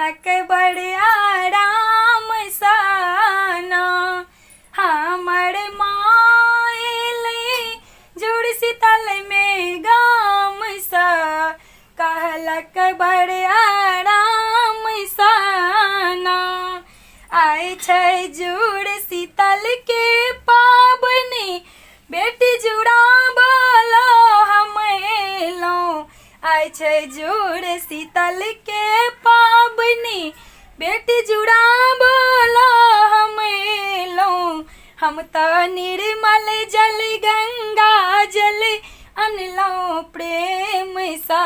कहलक बड़ आराम साना हमर मायले जुड़ शीतल में गाम सा कहलक बड़ आराम साना आय छै जुड़ शीतल के पाबनी बेटी जुड़ा बोलो हम एलौं आय छै जुड़ शीतल के पाबनी बेटी जुड़ा बोलो हम एलौं हम तो निर्मल जल गंगा जल अनलौं प्रेम सा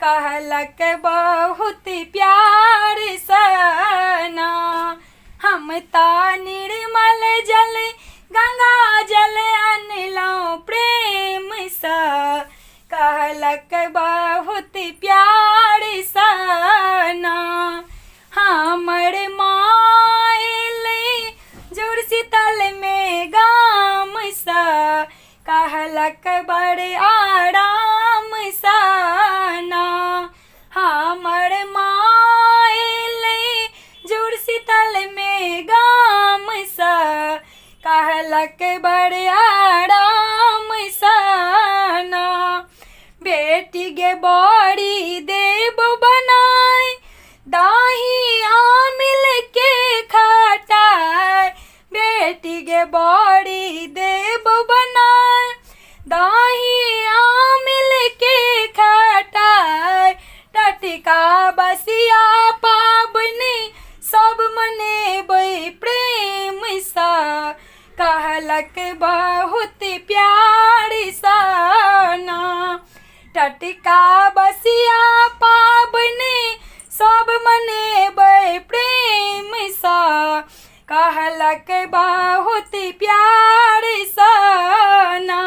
कहलक बहुत प्यार सना हम तो निर्मल जल गंगा जल अनलौं प्रेम सा कहलक बहुत प्यार सना हमर मायले जुड़ शीतल में गाम सा कहलक बड़ आराम सना हमर मायले जुड़ शीतल में गाम सा कहलक बड़ आराम सना बेटी गे बड़ी देव बनाए दाही आमिल के खटाए बेटी गे बड़ी देव बनाए दाही आमिल के खटाए टटका बसिया पाबनी सब मनेबै प्रेम सा कहलक बहुत प्यार सना टटका बसिया पाबनी सब मनेबै प्रेम सा कहलक बहुत प्यार सना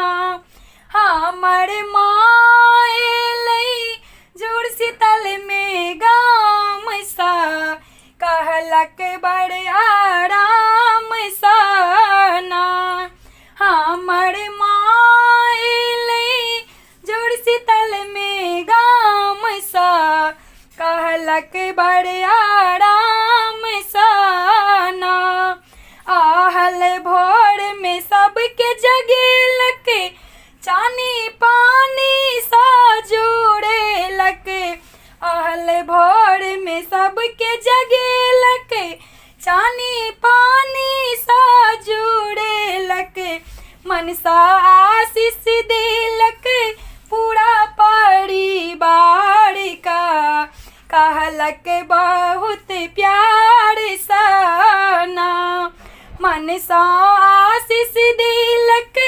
हमर मायले जुड़ शीतल में गाम सा कहलक बड़ आराम सना हमर मायले जुड़ शीतल में गाम सा कहलक बड़ आराम सना आहल भोर में सबके जगेलक चानी पानी सा जुड़ेलक आहल भोर में सबके जगेलक चानी पानी सा जुड़ेलक मनसा आशीष देलक पूरा परिवार का कहलक बहुत प्यार सना मनसा आशीष देलक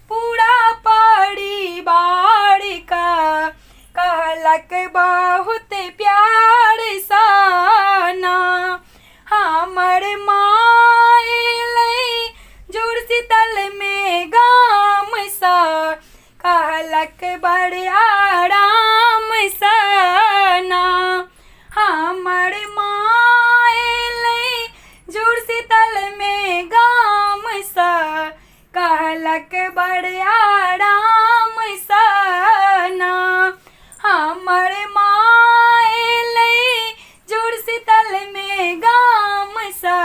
पूरा परिवार का कहलक बहुत प्यार सना हमर मायले जुड़ शीतल में गाम सा कहलक बड़ आराम सना हमर मायले जुड़ शीतल में गाम सा कहलक बड़ आराम सना हमर मायले जुड़ शीतल में गाम सा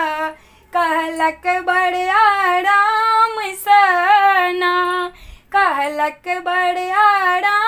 कहलक बड़ आराम सना कहलक बड़ आराम